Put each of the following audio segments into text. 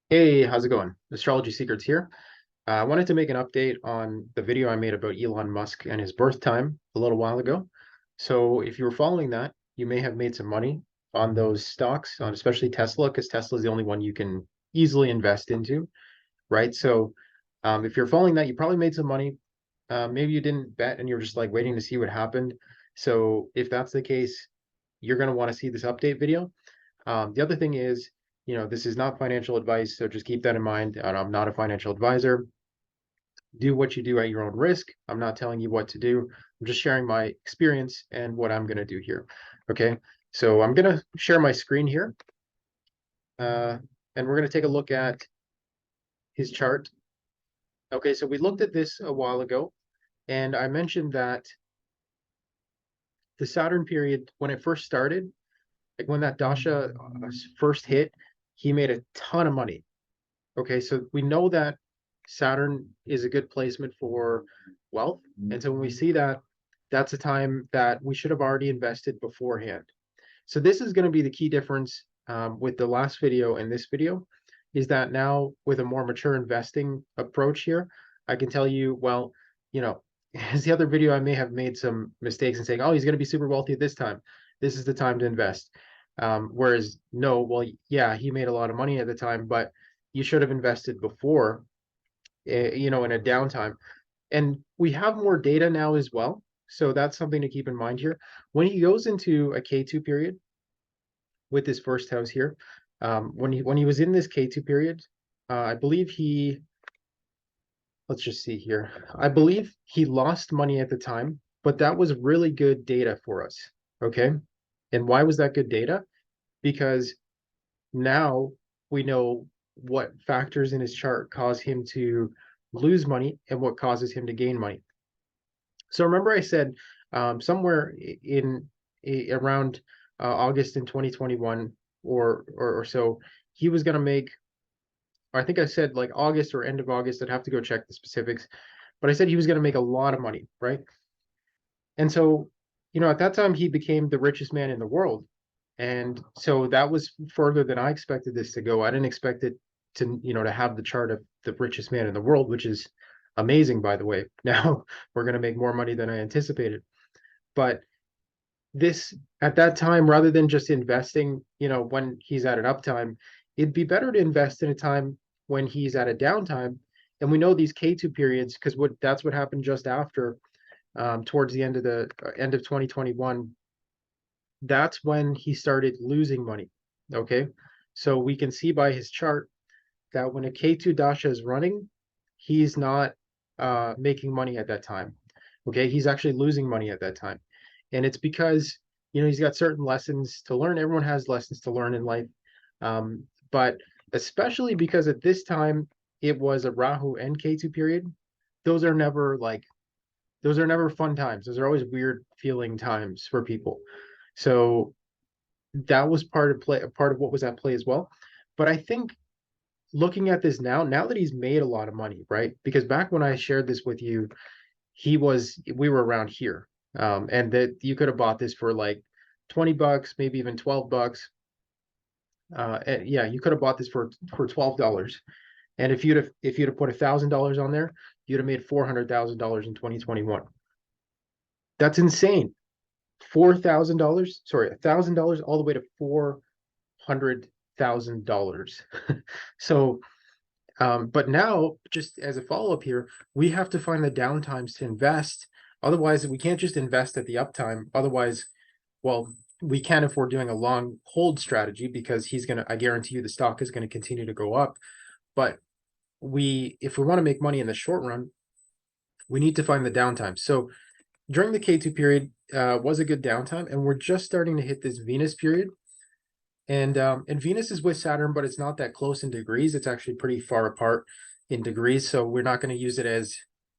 Hey, how's it going? Astrology Secrets here. I wanted to make an update on the video I made about Elon Musk and his birth time a little while ago. So if you were following that, you may have made some money on those stocks, on especially Tesla, because Tesla is the only one you can easily invest into, right? So if you're following that, you probably made some money. Maybe you didn't bet and you're just like waiting to see what happened. So if that's the case, you're going to want to see this update video. The other thing is, this is not financial advice, so just keep that in mind. And I'm not a financial advisor. Do what you do at your own risk. I'm not telling you what to do. I'm just sharing my experience and what I'm going to do here. Okay, so I'm going to share my screen here, uh, and we're going to take a look at his chart. Okay, so we looked at this a while ago, and I mentioned that the Saturn period, when it first started, like when that Dasha first hit, he made a ton of money. Okay, so we know that Saturn is a good placement for wealth. And so when we see that, that's a time that we should have already invested beforehand. So this is going to be the key difference with the last video and this video, is that now with a more mature investing approach here, I can tell you, well, you know, as the other video, I may have made some mistakes in saying, oh, he's going to be super wealthy at this time. This is the time to invest. Whereas, no, well, yeah, he made a lot of money at the time, but you should have invested before, in a downtime. And we have more data now as well. So that's something to keep in mind here. When he goes into a K2 period with this first house here, when he was in this K2 period, I believe let's just see here. I believe he lost money at the time, but that was really good data for us. Okay. And why was that good data? Because now we know what factors in his chart cause him to lose money and what causes him to gain money. So remember I said somewhere in around August in 2021 or so, he was going to make, or I think I said like August or end of August. I'd have to go check the specifics, but I said he was going to make a lot of money, right? And so, at that time, he became the richest man in the world. And so that was further than I expected this to go. I didn't expect it to have the chart of the richest man in the world, which is amazing, by the way. Now we're going to make more money than I anticipated. But this, at that time, rather than just investing, when he's at an uptime, it'd be better to invest in a time when he's at a downtime. And we know these K2 periods, because that's what happened just after, towards the end of 2021. That's when he started losing money. Okay. So we can see by his chart that when a K2 Dasha is running, he's not making money at that time. Okay. He's actually losing money at that time. And it's because, he's got certain lessons to learn. Everyone has lessons to learn in life. But especially because at this time it was a Rahu and K2 period, those are never like, those are never fun times. Those are always weird feeling times for people. So that was part of what was at play as well. But I think looking at this now that he's made a lot of money, right? Because back when I shared this with you, we were around here. And that you could have bought this for like $20, maybe even $12. And yeah, you could have bought this for $12. And if you'd have put $1,000 on there, you'd have made $400,000 in 2021. That's insane. $4,000, sorry, $1,000 all the way to $400,000. So, but now, just as a follow-up here, we have to find the downtimes to invest. Otherwise, we can't just invest at the uptime. Otherwise, well, we can if we're doing a long hold strategy, because I guarantee you the stock is going to continue to go up. But if we want to make money in the short run, we need to find the downtime. So during the K2 period was a good downtime, and we're just starting to hit this Venus period. And Venus is with Saturn, but it's not that close in degrees. It's actually pretty far apart in degrees. So we're not going to use it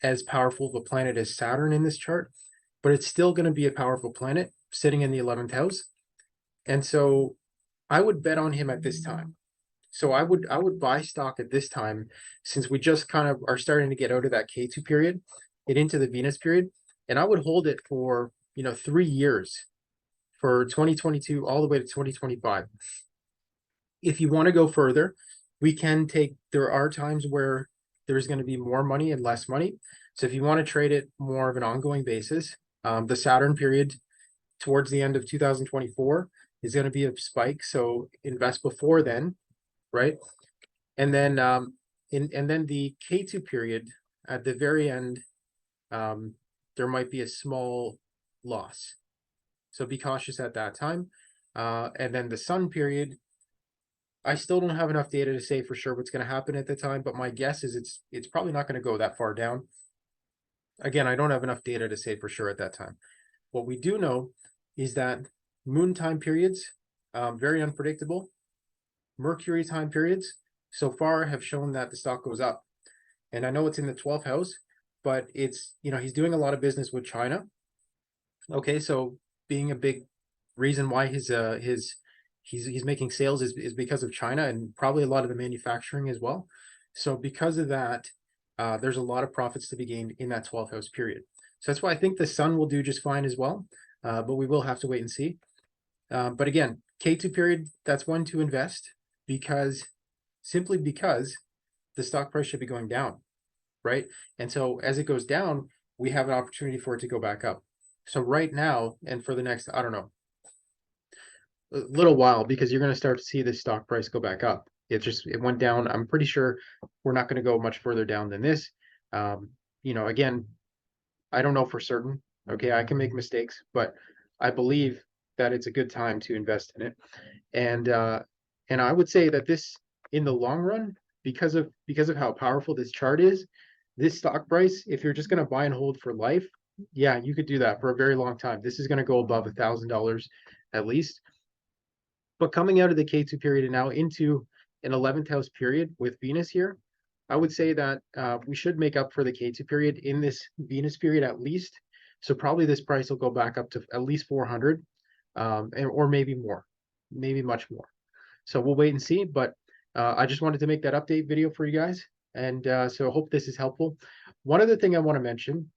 as powerful of a planet as Saturn in this chart, but it's still going to be a powerful planet sitting in the 11th house. And so I would bet on him at this time. So I would buy stock at this time, since we just kind of are starting to get out of that K2 period and into the Venus period. And I would hold it for 3 years, for 2022 all the way to 2025. If you want to go further, there are times where there's going to be more money and less money. So if you want to trade it more of an ongoing basis, the Saturn period towards the end of 2024 is going to be a spike. So invest before then, right? And then and then the K2 period at the very end, there might be a small loss. So be cautious at that time. And then the Sun period, I still don't have enough data to say for sure what's going to happen at the time, but my guess is it's probably not going to go that far down. Again, I don't have enough data to say for sure at that time. What we do know is that moon time periods, very unpredictable. Mercury time periods so far have shown that the stock goes up. And I know it's in the 12th house, but it's, he's doing a lot of business with China. Okay, so being a big reason why he's making sales is because of China and probably a lot of the manufacturing as well. So because of that, there's a lot of profits to be gained in that 12th house period. So that's why I think the Sun will do just fine as well, but we will have to wait and see. But again, K2 period, that's one to invest simply because the stock price should be going down, right? And so as it goes down, we have an opportunity for it to go back up. So right now, and for the next, I don't know, a little while, because you're going to start to see this stock price go back up. It went down. I'm pretty sure we're not going to go much further down than this. Again, I don't know for certain. Okay, I can make mistakes, but I believe that it's a good time to invest in it. And I would say that this, in the long run, because of how powerful this chart is, this stock price, if you're just going to buy and hold for life, yeah, you could do that for a very long time. This is going to go above $1,000 at least. But coming out of the K2 period and now into an 11th house period with Venus here, I would say that we should make up for the K2 period in this Venus period at least. So probably this price will go back up to at least 400, or maybe more, maybe much more. So we'll wait and see. But I just wanted to make that update video for you guys. And so I hope this is helpful. One other thing I want to mention,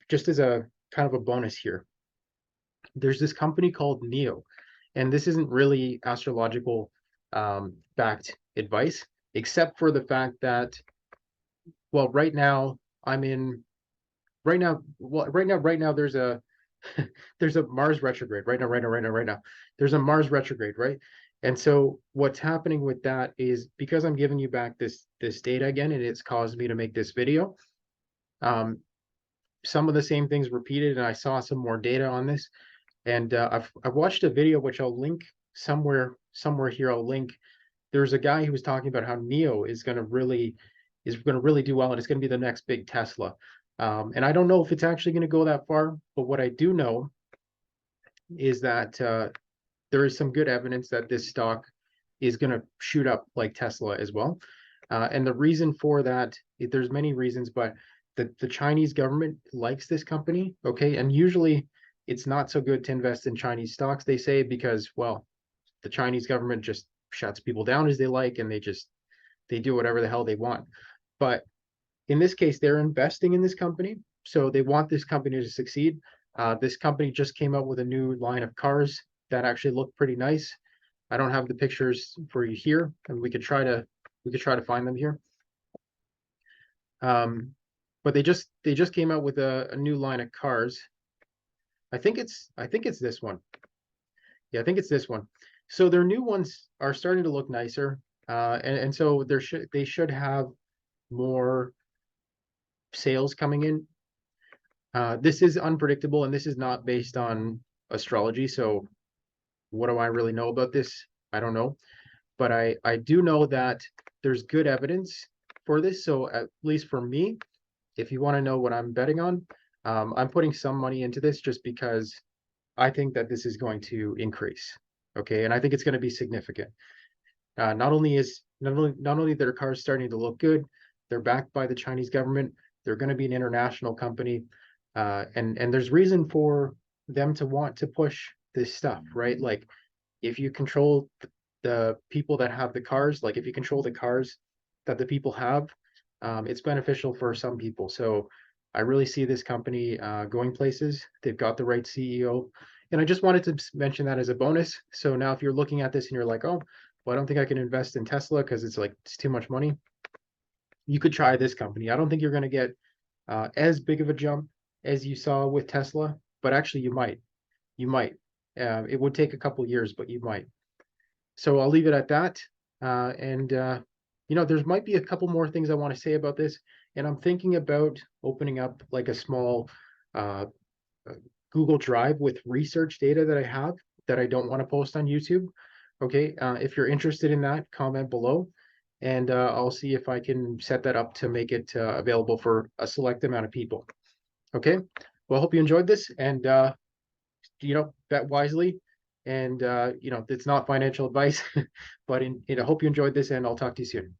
just as a kind of a bonus here, there's this company called NIO. And this isn't really astrological backed advice, except for the fact that, well, right now there's a there's a Mars retrograde right now. There's a Mars retrograde, right? And so what's happening with that is, because I'm giving you back this data again, and it's caused me to make this video. Some of the same things repeated, and I saw some more data on this. And I've watched a video which I'll link somewhere here. I'll link. There's a guy who was talking about how NIO is going to really do well, and it's going to be the next big Tesla. And I don't know if it's actually going to go that far, but what I do know is that there is some good evidence that this stock is going to shoot up like Tesla as well. And the reason for that, there's many reasons, but the Chinese government likes this company. Okay, and usually it's not so good to invest in Chinese stocks, they say, because, well, the Chinese government just shuts people down as they like, and they do whatever the hell they want. But in this case, they're investing in this company, so they want this company to succeed. This company just came out with a new line of cars that actually look pretty nice. I don't have the pictures for you here, and we could try to find them here. But they just came out with a new line of cars. I think it's this one. Yeah, I think it's this one. So their new ones are starting to look nicer, and so they should have more sales coming in. This is unpredictable, and this is not based on astrology. So what do I really know about this? I don't know, but I do know that there's good evidence for this. So at least for me, if you want to know what I'm betting on, I'm putting some money into this just because I think that this is going to increase. Okay, and I think it's going to be significant. Not only their cars starting to look good, they're backed by the Chinese government. They're going to be an international company, and there's reason for them to want to push this stuff, right? Like, if you control the people that have the cars, like if you control the cars that the people have, it's beneficial for some people. So I really see this company going places. They've got the right CEO. And I just wanted to mention that as a bonus. So now if you're looking at this and you're like, oh, well, I don't think I can invest in Tesla because it's too much money. You could try this company. I don't think you're going to get as big of a jump as you saw with Tesla, but actually you might. You might. It would take a couple years, but you might. So I'll leave it at that. And there might be a couple more things I want to say about this, and I'm thinking about opening up like a small uh, Google Drive with research data that I have that I don't want to post on YouTube. Okay, if you're interested in that, comment below, and I'll see if I can set that up to make it available for a select amount of people. Okay, well, I hope you enjoyed this, and bet wisely. And it's not financial advice, but I hope you enjoyed this, and I'll talk to you soon.